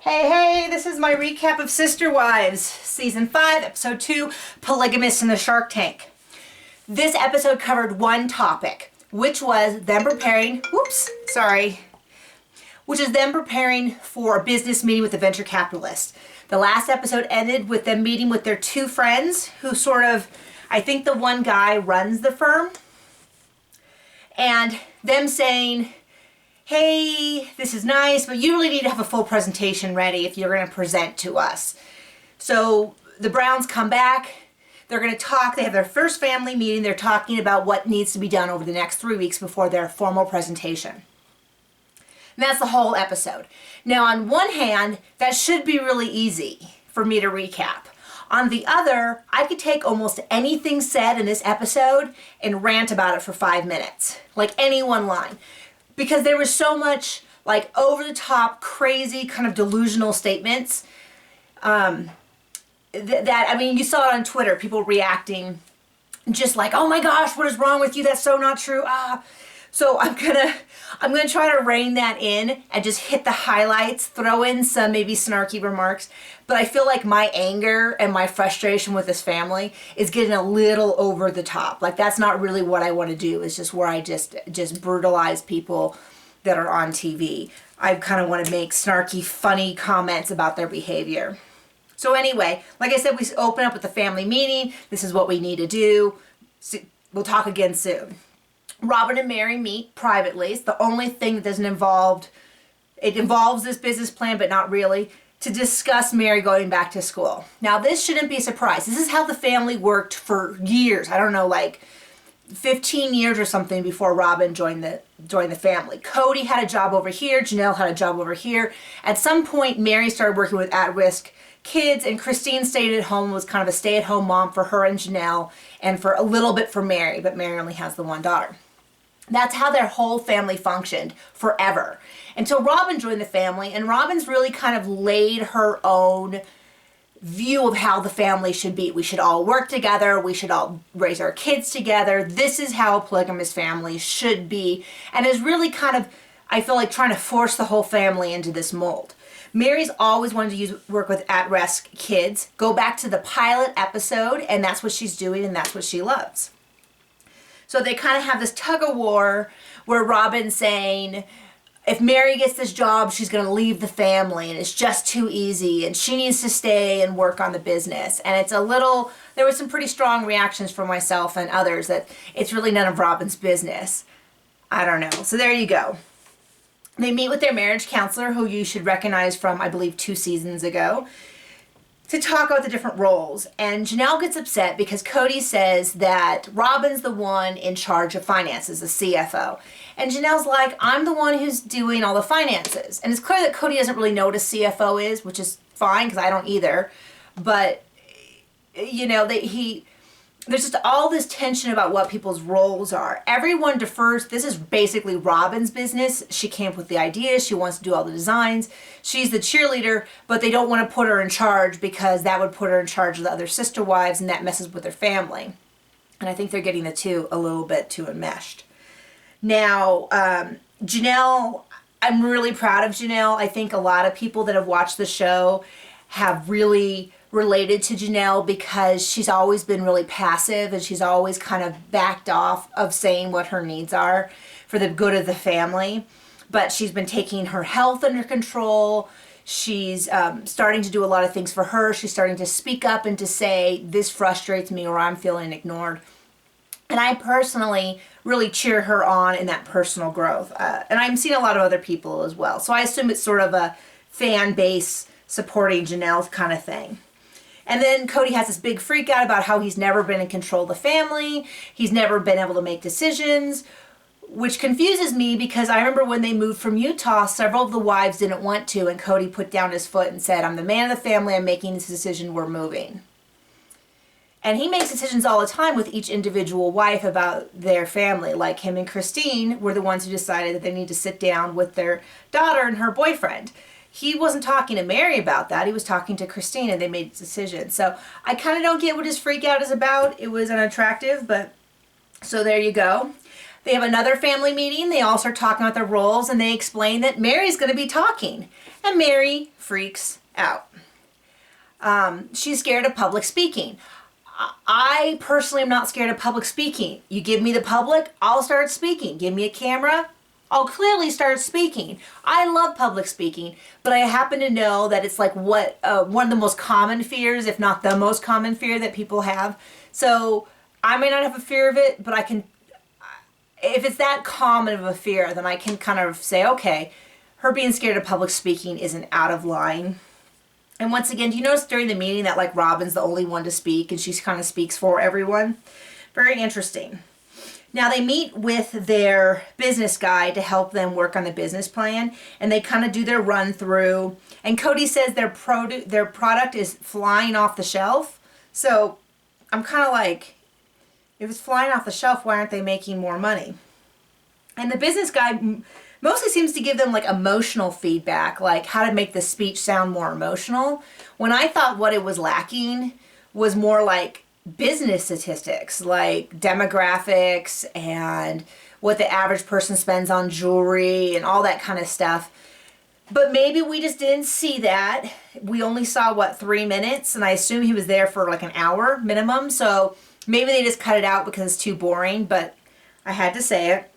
Hey, this is my recap of Sister Wives, Season 5, Episode 2, Polygamists in the Shark Tank. This episode covered one topic, which was them preparing, which is them preparing for a business meeting with a venture capitalist. The last episode ended with them meeting with their two friends who I think the one guy runs the firm, and them saying, hey, this is nice, but you really need to have a full presentation ready if you're going to present to us. So the Browns come back, they're going to talk, they have their first family meeting, they're talking about what needs to be done over the next 3 weeks before their formal presentation. And that's the whole episode. Now, on one hand, that should be really easy for me to recap. On the other, I could take almost anything said in this episode and rant about it for 5 minutes, like any one line. Because there was so much like over the top, crazy, kind of delusional statements that I mean, you saw it on Twitter, people reacting just like, oh my gosh, what is wrong with you? That's so not true. So I'm gonna try to rein that in and just hit the highlights, throw in some maybe snarky remarks. But I feel like my anger and my frustration with this family is getting a little over the top. Like, that's not really what I want to do. It's just where I just brutalize people that are on TV. I kind of want to make snarky, funny comments about their behavior. So anyway, like I said, we open up with the family meeting. This is what we need to do. We'll talk again soon. Robin and Mary meet privately. It's the only thing that it involves this business plan, but not really, to discuss Mary going back to school. Now, this shouldn't be a surprise. This is how the family worked for years. I don't know, like 15 years or something before Robin joined the family. Cody had a job over here. Janelle had a job over here. At some point, Mary started working with at-risk kids, and Christine stayed at home, was kind of a stay-at-home mom for her and Janelle, and for a little bit for Mary, but Mary only has the one daughter. That's how their whole family functioned forever. Until Robin joined the family, and Robin's really kind of laid her own view of how the family should be. We should all work together. We should all raise our kids together. This is how a polygamous family should be, and is really kind of, I feel like, trying to force the whole family into this mold. Mary's always wanted to work with at-risk kids. Go back to the pilot episode, and that's what she's doing, and that's what she loves. So they kind of have this tug-of-war where Robin's saying, if Mary gets this job, she's going to leave the family, and it's just too easy, and she needs to stay and work on the business. And there was some pretty strong reactions from myself and others that it's really none of Robin's business. I don't know. So there you go. They meet with their marriage counselor, who you should recognize from, I believe, 2 seasons ago, to talk about the different roles. And Janelle gets upset because Cody says that Robin's the one in charge of finances, the CFO. And Janelle's like, I'm the one who's doing all the finances. And it's clear that Cody doesn't really know what a CFO is, which is fine because I don't either. But, you know, there's just all this tension about what people's roles are. Everyone defers. This is basically Robin's business. She came up with the ideas. She wants to do all the designs. She's the cheerleader, but they don't want to put her in charge because that would put her in charge of the other sister wives, and that messes with their family. And I think they're getting the two a little bit too enmeshed. Now, Janelle, I'm really proud of Janelle. I think a lot of people that have watched the show have really related to Janelle because she's always been really passive, and she's always kind of backed off of saying what her needs are for the good of the family. But she's been taking her health under control. She's starting to do a lot of things for her. She's starting to speak up and to say, this frustrates me, or I'm feeling ignored. And I personally really cheer her on in that personal growth. And I'm seeing a lot of other people as well. So I assume it's sort of a fan base supporting Janelle's kind of thing. And then Cody has this big freak out about how he's never been in control of the family. He's never been able to make decisions, which confuses me because I remember when they moved from Utah, several of the wives didn't want to, and Cody put down his foot and said, I'm the man of the family, I'm making this decision, we're moving. And he makes decisions all the time with each individual wife about their family. Like him and Christine were the ones who decided that they need to sit down with their daughter and her boyfriend. He wasn't talking to Mary about that. He was talking to Christine, and they made a decision. So I kind of don't get what his freak out is about. It was unattractive, but so there you go. They have another family meeting. They all start talking about their roles, and they explain that Mary's going to be talking. And Mary freaks out. She's scared of public speaking. I personally am not scared of public speaking. You give me the public, I'll start speaking. Give me a camera, I'll clearly start speaking. I love public speaking, but I happen to know that it's like what one of the most common fears, if not the most common fear that people have. So I may not have a fear of it, but I can, if it's that common of a fear, then I can kind of say, okay, her being scared of public speaking isn't out of line. And once again, do you notice during the meeting that like Robin's the only one to speak and she kind of speaks for everyone? Very interesting. Now they meet with their business guy to help them work on the business plan, and they kind of do their run through. And Cody says their product is flying off the shelf. So I'm kind of like, if it's flying off the shelf, why aren't they making more money? And the business guy mostly seems to give them like emotional feedback, like how to make the speech sound more emotional. When I thought what it was lacking was more like business statistics, like demographics and what the average person spends on jewelry and all that kind of stuff. But maybe we just didn't see that. We only saw, what, 3 minutes? And I assume he was there for like an hour minimum. So maybe they just cut it out because it's too boring, but I had to say it.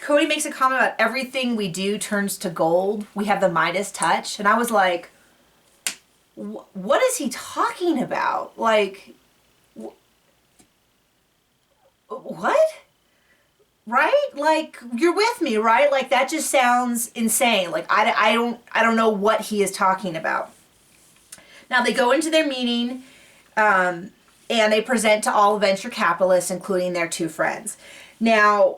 Cody makes a comment about everything we do turns to gold. We have the Midas touch. And I was like, what is he talking about? Like, what? Right? Like, you're with me, right? Like, that just sounds insane. Like, I don't know what he is talking about. Now, they go into their meeting, and they present to all venture capitalists, including their 2 friends. Now,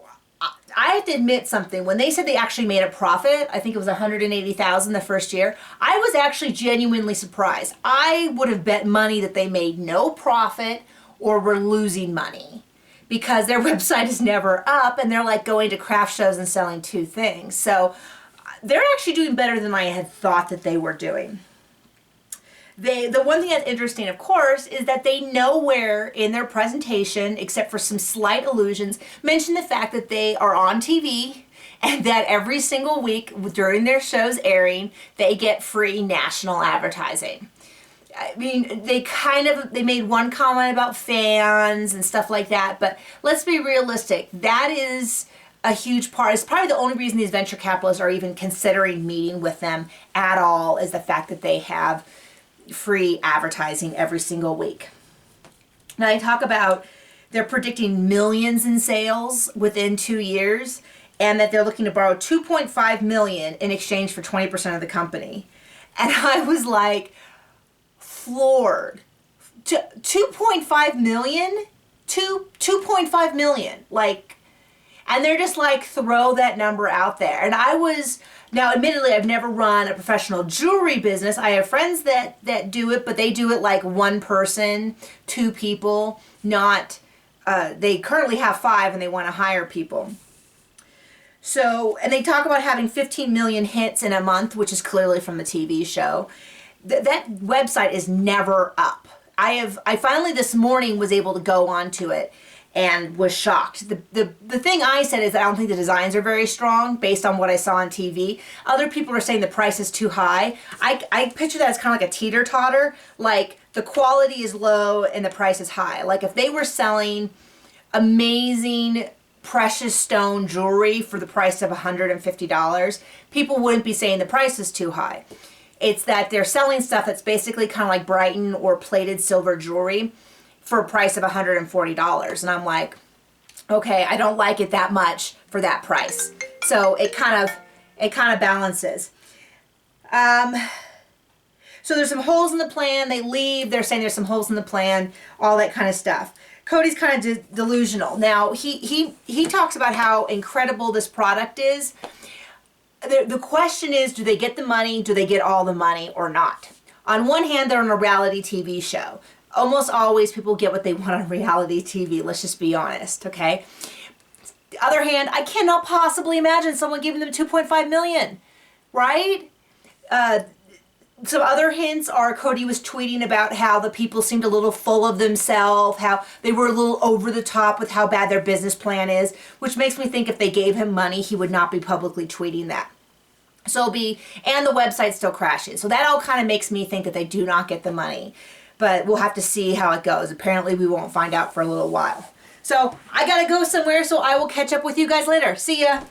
I have to admit something. When they said they actually made a profit, I think it was $180,000 the first year, I was actually genuinely surprised. I would have bet money that they made no profit or were losing money, because their website is never up and they're like going to craft shows and selling 2 things. So they're actually doing better than I had thought that they were doing. The one thing that's interesting, of course, is that they nowhere in their presentation, except for some slight allusions, mention the fact that they are on TV and that every single week during their show's airing, they get free national advertising. I mean, they made one comment about fans and stuff like that, but let's be realistic. That is a huge part. It's probably the only reason these venture capitalists are even considering meeting with them at all, is the fact that they have free advertising every single week. Now they talk about they're predicting millions in sales within 2 years, and that they're looking to borrow $2.5 million in exchange for 20% of the company. And I was like floored. $2.5 million? 2.5 million. Like, and they're just like, throw that number out there. And I was, now admittedly, I've never run a professional jewelry business. I have friends that do it, but they do it like 1 person, 2 people, not, they currently have 5 and they want to hire people. So, and they talk about having 15 million hits in a month, which is clearly from the TV show. That website is never up. I finally this morning was able to go onto it and was shocked. The thing I said is that I don't think the designs are very strong based on what I saw on TV. Other people are saying the price is too high. I picture that as kind of like a teeter-totter. Like, the quality is low and the price is high. Like, if they were selling amazing precious stone jewelry for the price of $150, people wouldn't be saying the price is too high. It's that they're selling stuff that's basically kind of like Brighton or plated silver jewelry for a price of $140. And I'm like, okay, I don't like it that much for that price. So it kind of balances. So there's some holes in the plan. They leave. They're saying there's some holes in the plan, all that kind of stuff. Cody's kind of delusional. Now, he talks about how incredible this product is. The question is, do they get the money? Do they get all the money or not? On one hand, they're on a reality TV show. Almost always people get what they want on reality TV. Let's just be honest, okay? The other hand, I cannot possibly imagine someone giving them $2.5 million, right? Some other hints are Cody was tweeting about how the people seemed a little full of themselves, how they were a little over the top with how bad their business plan is, which makes me think if they gave him money, he would not be publicly tweeting that. And the website still crashes. So that all kind of makes me think that they do not get the money. But we'll have to see how it goes. Apparently we won't find out for a little while. So I gotta go somewhere, so I will catch up with you guys later. See ya!